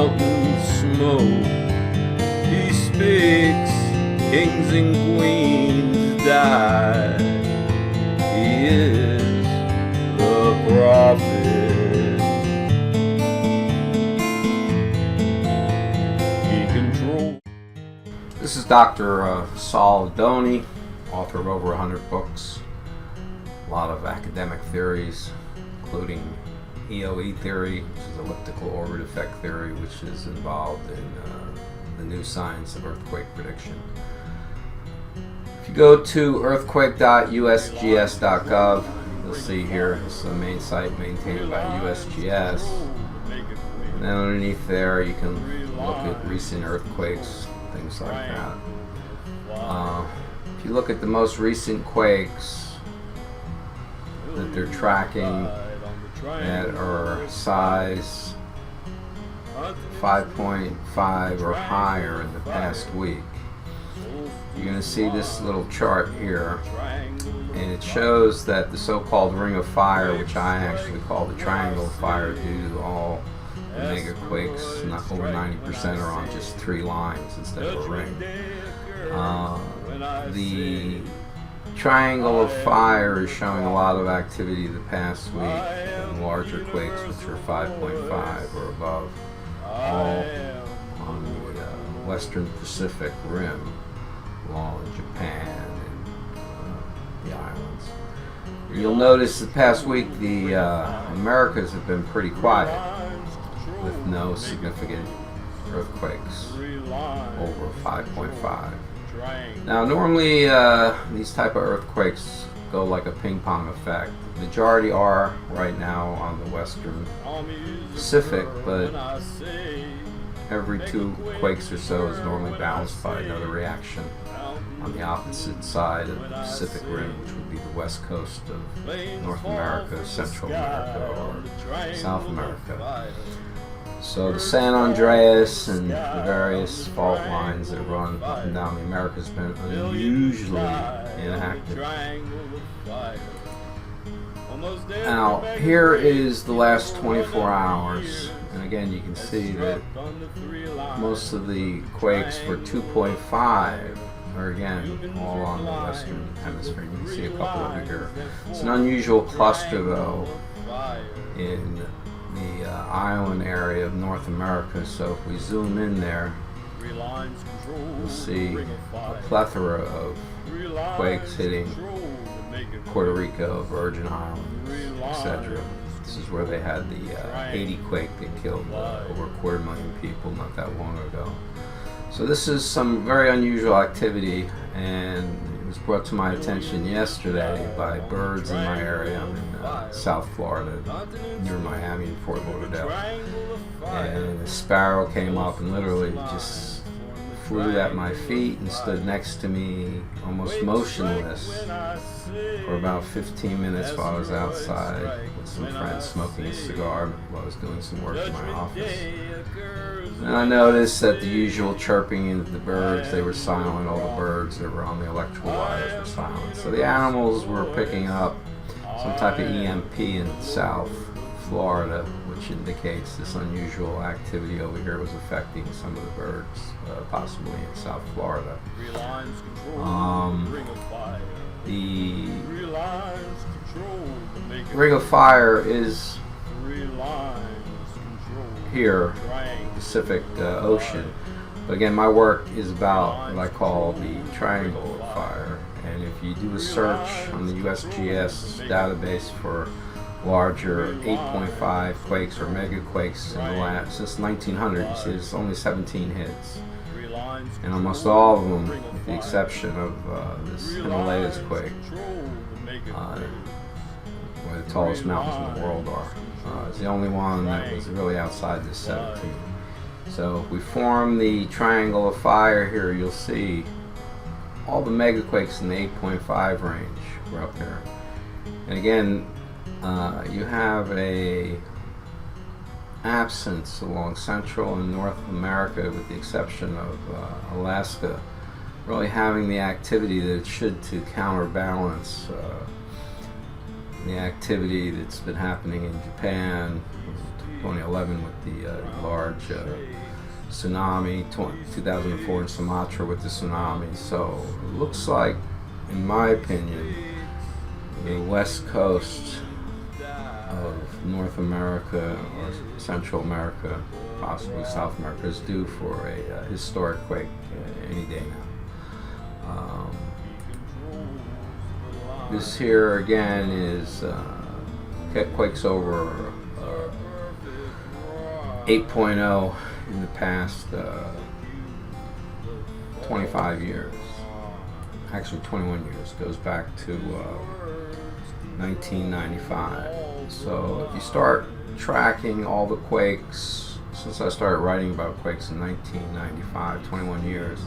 mountain smoke. He speaks, kings and queens die. He is the prophet. He controls. This is Dr. Saul Adoni, author of over 100 books, a lot of academic theories, including EOE theory, which is elliptical orbit effect theory, which is involved in the new science of earthquake prediction. If you go to earthquake.usgs.gov, you'll see here, this is the main site maintained by USGS. And then underneath there you can look at recent earthquakes, things like that. If you look at the most recent quakes that they're tracking that are size 5.5 or higher in the past week, you're going to see this little chart here, and it shows that the so-called ring of fire, which I actually call the triangle of fire due to all the mega quakes, not over 90% are on just 3 lines instead of a ring. The triangle of fire is showing a lot of activity the past week in larger quakes, which are 5.5 or above, all on the western Pacific rim, along in Japan and the islands. You'll notice the past week the Americas have been pretty quiet, with no significant earthquakes over 5.5. Now normally these type of earthquakes go like a ping pong effect. The majority are right now on the western Pacific, but every 2 quakes or so is normally balanced by another reaction on the opposite side of the Pacific Rim, which would be the west coast of North America, Central America, or South America. So the San Andreas and the various fault lines that run up and down the Americas have been unusually inactive. Now here is the last 24 hours, and again you can see that most of the quakes for 2.5 are again all on the western hemisphere. You can see a couple over here. It's an unusual cluster though in the island area of North America, so if we zoom in there, you'll see a plethora of quakes hitting Puerto Rico, Virgin Islands, etc. This is where they had the Haiti quake that killed over 250,000 people not that long ago. So this is some very unusual activity, and it was brought to my attention yesterday by birds in my area. I'm in South Florida, near Miami and Fort Lauderdale, and a sparrow came up and literally just flew at my feet and stood next to me almost motionless for about 15 minutes while I was outside with some friends smoking a cigar while I was doing some work in my office. And I noticed that the usual chirping of the birds, they were silent. All the birds that were on the electrical wires were silent. So the animals were picking up some type of EMP in South Florida, which indicates this unusual activity over here was affecting some of the birds, possibly in South Florida. The ring of fire is here, Pacific Ocean. But again, my work is about what I call the triangle of fire. And if you do a search on the USGS database for larger 8.5 quakes or mega quakes in the last, since 1900, you see there's only 17 hits. And almost all of them, with the exception of this Himalayas quake, where the tallest mountains in the world are. It's the only one that was really outside this 17. So if we form the triangle of fire here, you'll see all the megaquakes in the 8.5 range were up there. And again, you have a absence along Central and North America, with the exception of Alaska, really having the activity that it should to counterbalance the activity that's been happening in Japan, 2011 with the large tsunami, 2004 in Sumatra with the tsunami. So it looks like, in my opinion, the west coast of North America or Central America, possibly South America, is due for a historic quake any day now. This here again is quakes over 8.0 in the past 25 years. Actually 21 years. Goes back to 1995. So if you start tracking all the quakes, since I started writing about quakes in 1995, 21 years,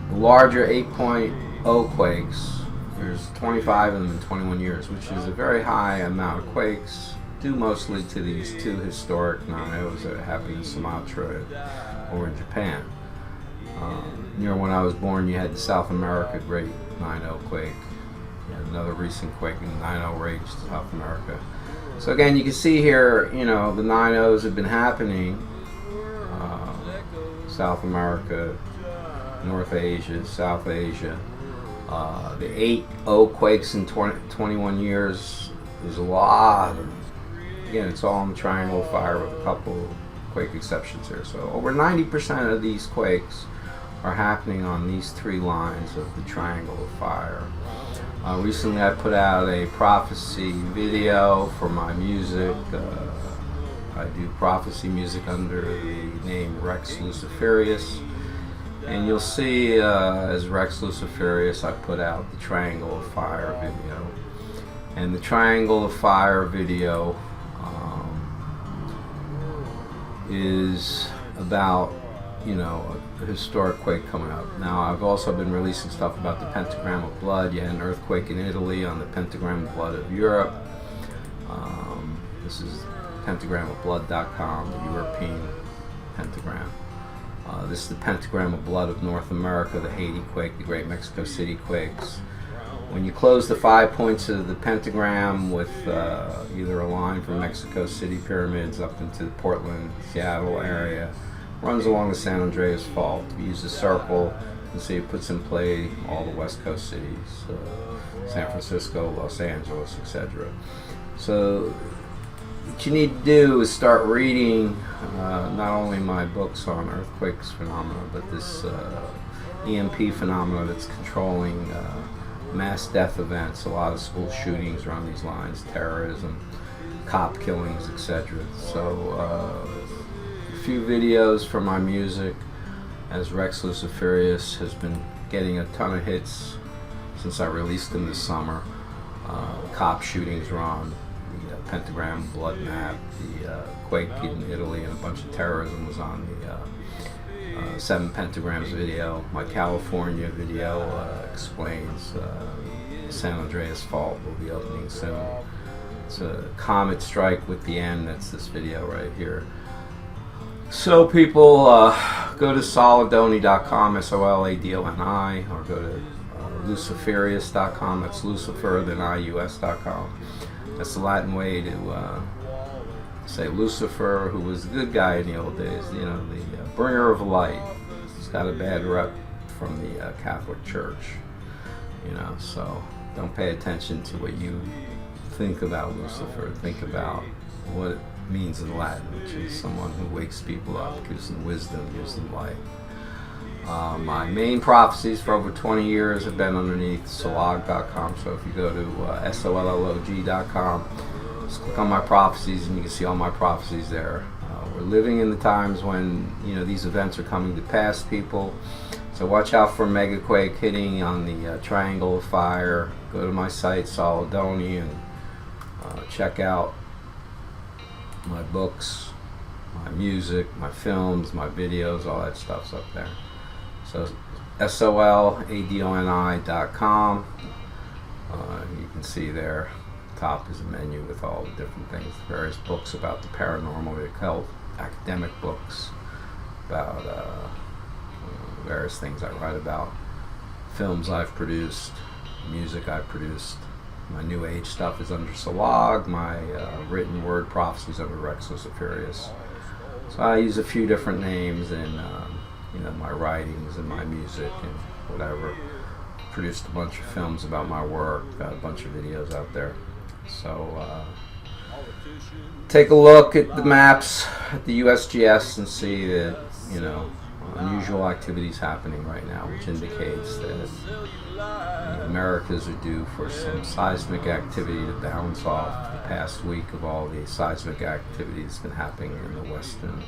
the larger 8.0 quakes, there's 25 of them in 21 years, which is a very high amount of quakes, due mostly to these two historic 9.0s that happened in Sumatra or in Japan. Near when I was born, you had the South America Great 9.0 quake. You had another recent quake in 9.0 raged South America. So again, you can see here, the 9.0s have been happening. South America, North Asia, South Asia. The 8.0 quakes in 21 years, there's a lot of them. Again, it's all in the Triangle of Fire with a couple quake exceptions here. So over 90% of these quakes are happening on these three lines of the Triangle of Fire. Recently I put out a prophecy video for my music. I do prophecy music under the name Rex Luciferius. And you'll see as Rex Luciferius, I put out the Triangle of Fire video. And the Triangle of Fire video is about, a historic quake coming up. Now, I've also been releasing stuff about the pentagram of blood. You had an earthquake in Italy on the pentagram of blood of Europe. This is pentagramofblood.com, the European pentagram. This is the pentagram of blood of North America, the Haiti quake, the Great Mexico City quakes. When you close the 5 points of the pentagram with either a line from Mexico City pyramids up into the Portland, Seattle area, runs along the San Andreas Fault. If you use a circle, you can see it puts in play all the West Coast cities, San Francisco, Los Angeles, etc. So what you need to do is start reading not only my books on earthquakes phenomena, but this EMP phenomena that's controlling mass death events, a lot of school shootings around these lines, terrorism, cop killings, etc. So a few videos from my music, as Rex Luciferius has been getting a ton of hits since I released them this summer. Cop shootings were on the pentagram blood map, the quake in Italy, and a bunch of terrorism was on the 7 pentagrams video. My California video explains the San Andreas Fault will be opening soon. It's a comet strike with the end. That's this video right here. So people, go to soladoni.com, SOLADONI, or go to luciferius.com. That's Lucifer, then IUS.com. That's the Latin way to say Lucifer, who was a good guy in the old days, the bringer of light. He's got a bad rep from the Catholic Church, so don't pay attention to what you think about Lucifer. Think about what it means in Latin, which is someone who wakes people up, gives them wisdom, gives them light. My main prophecies for over 20 years have been underneath solog.com, so if you go to sollog.com, just click on my prophecies and you can see all my prophecies there. We're living in the times when these events are coming to pass, people. So watch out for mega quake hitting on the Triangle of Fire. Go to my site, Adoni, and check out my books, my music, my films, my videos, all that stuff's up there. So soladoni.com. You can see there, top is a menu with all the different things, various books about the paranormal, the occult, academic books about various things I write about, films I've produced, music I've produced. My new age stuff is under Solog. My written word prophecies of a Rex Luciferius. So I use a few different names in my writings and my music and whatever. Produced a bunch of films about my work, got a bunch of videos out there. So take a look at the maps at the USGS and see that, unusual activities happening right now, which indicates that the Americas are due for some seismic activity to bounce off the past week of all the seismic activity that's been happening in the western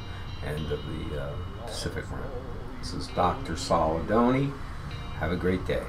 end of the Pacific Rim. This is Dr. Adoni. Have a great day.